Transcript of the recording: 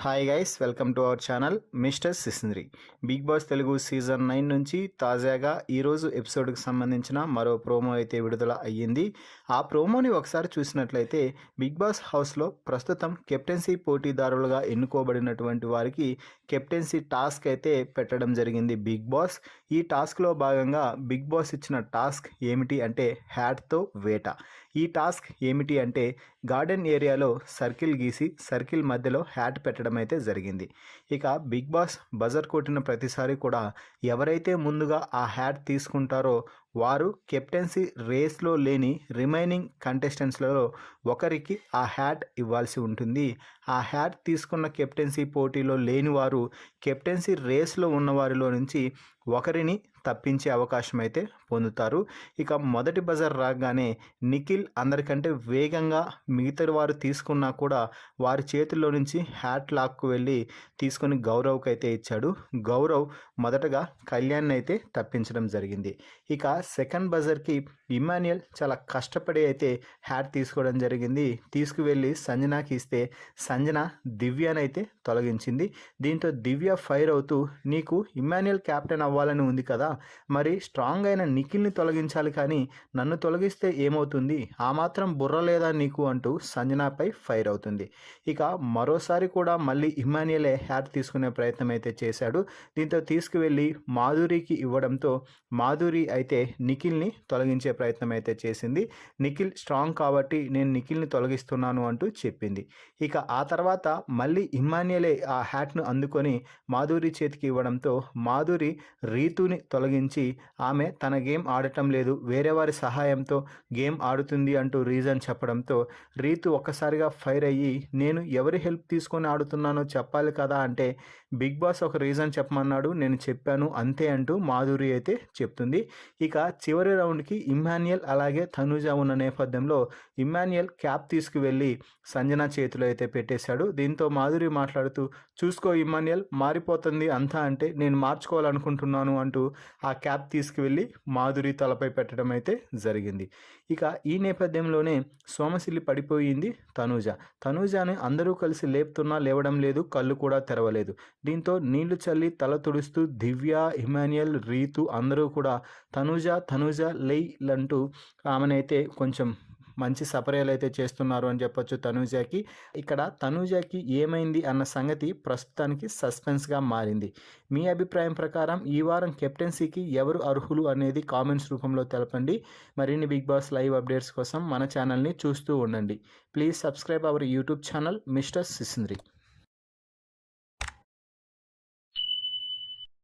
Hi guys, welcome to our channel mister Sisindri. Bigg Boss Telugu season 9 నుంచి తాజాగా ఈరోజు ఎపిసోడ్కి సంబంధించిన మరో ప్రోమో అయితే విడుదల అయ్యింది. ఆ ప్రోమోని ఒకసారి చూసినట్లయితే బిగ్ బాస్ హౌస్లో ప్రస్తుతం కెప్టెన్సీ పోటీదారులుగా ఎన్నుకోబడినటువంటి వారికి కెప్టెన్సీ టాస్క్ అయితే పెట్టడం జరిగింది బిగ్ బాస్. ఈ టాస్క్లో భాగంగా బిగ్ బాస్ ఇచ్చిన టాస్క్ ఏమిటి అంటే హ్యాట్తో వేట. ఈ టాస్క్ ఏమిటి అంటే గార్డెన్ ఏరియాలో సర్కిల్ గీసి సర్కిల్ మధ్యలో హ్యాట్ పెట్టడం అయితే జరిగింది. ఇక బిగ్ బాస్ బజర్ కొట్టిన ప్రతిసారి కూడా ఎవరైతే ముందుగా ఆ హ్యాట్ తీసుకుంటారో వారు కెప్టెన్సీ రేస్లో లేని రిమైనింగ్ కంటెస్టెంట్స్లలో ఒకరికి ఆ హ్యాట్ ఇవ్వాల్సి ఉంటుంది. ఆ హ్యాట్ తీసుకున్న కెప్టెన్సీ పోటీలో లేని వారు కెప్టెన్సీ రేస్లో ఉన్న వారిలో నుంచి ఒకరిని తప్పించే అవకాశం అయితే పొందుతారు. ఇక మొదటి బజర్ రాగానే నిఖిల్ అందరికంటే వేగంగా మిగతా వారు తీసుకున్నా కూడా వారి చేతుల్లో నుంచి హ్యాట్ లాక్కు వెళ్ళి తీసుకొని గౌరవ్కి అయితే ఇచ్చాడు. గౌరవ్ మొదటగా కళ్యాణ్ అయితే తప్పించడం జరిగింది. ఇక సెకండ్ బజర్కి ఇమాన్యుయల్ చాలా కష్టపడి అయితే హ్యాట్ తీసుకోవడం జరిగింది. తీసుకువెళ్ళి సంజనాకి ఇస్తే సంజన దివ్యనైతే తొలగించింది. దీంతో దివ్య ఫైర్ అవుతూ, నీకు ఇమాన్యుయల్ క్యాప్టెన్ అవ్వాలని ఉంది కదా, మరి స్ట్రాంగ్ అయిన నిఖిల్ని తొలగించాలి కానీ నన్ను తొలగిస్తే ఏమవుతుంది, ఆ మాత్రం బుర్ర లేదా నీకు అంటూ సంజనాపై ఫైర్ అవుతుంది. ఇక మరోసారి కూడా మళ్ళీ ఇమాన్యుయలే హ్యాట్ తీసుకునే ప్రయత్నం అయితే చేశాడు. దీంతో తీసుకువెళ్ళి మాధురికి ఇవ్వడంతో మాధురి అయితే నిఖిల్ని తొలగించే ప్రయత్నం అయితే చేసింది. నిఖిల్ స్ట్రాంగ్ కాబట్టి నేను నిఖిల్ని తొలగిస్తున్నాను అంటూ చెప్పింది. ఇక ఆ తర్వాత మళ్ళీ ఇమాన్యుయలే ఆ హ్యాట్ను అందుకొని మాధురి చేతికి ఇవ్వడంతో మాధురి రీతుని తొలగించి ఆమె తన గేమ్ ఆడటం లేదు, వేరే వారి సహాయంతో గేమ్ ఆడుతుంది అంటూ రీజన్ చెప్పడంతో రీతు ఒక్కసారిగా ఫైర్ అయ్యి, నేను ఎవరి హెల్ప్ తీసుకొని ఆడుతున్నానో చెప్పాలి కదా అంటే బిగ్ బాస్ ఒక రీజన్ చెప్పమన్నాడు, నేను చెప్పాను అంతే అంటూ మాధురి అయితే చెప్తుంది. ఇక చివరి రౌండ్కి ఇమాన్యుయల్ అలాగే తనూజ ఉన్న నేపథ్యంలో ఇమాన్యుయల్ క్యాప్ తీసుకువెళ్ళి సంజన చేతిలో అయితే పెట్టేశాడు. దీంతో మాధురి మాట్లాడుతూ, చూసుకో ఇమాన్యుయల్ మారిపోతుంది అంతా అంటే నేను మార్చుకోవాలనుకుంటున్నాను అంటూ ఆ క్యాప్ తీసుకువెళ్ళి మాధురి తలపై పెట్టడం అయితే జరిగింది. ఇక ఈ నేపథ్యంలోనే సోమశిల్లి పడిపోయింది తనూజని అందరూ కలిసి లేపుతున్నా లేవడం లేదు, కళ్ళు కూడా తెరవలేదు. దీంతో నీళ్లు చల్లి తల తుడుస్తూ దివ్య, ఇమాన్యుయల్, రీతు అందరూ కూడా తనూజ లైలంటూ ఆమెనైతే కొంచెం మంచి సపర్యలు అయితే చేస్తున్నారు అని చెప్పొచ్చు తనూజకి. ఇక్కడ తనూజకి ఏమైంది అన్న సంగతి ప్రస్తుతానికి సస్పెన్స్గా మారింది. మీ అభిప్రాయం ప్రకారం ఈ వారం కెప్టెన్సీకి ఎవరు అర్హులు అనేది కామెంట్స్ రూపంలో తెలపండి. మరిన్ని బిగ్ బాస్ లైవ్ అప్డేట్స్ కోసం మన ఛానల్ని చూస్తూ ఉండండి. Please subscribe our YouTube channel mister సిసింద్రి.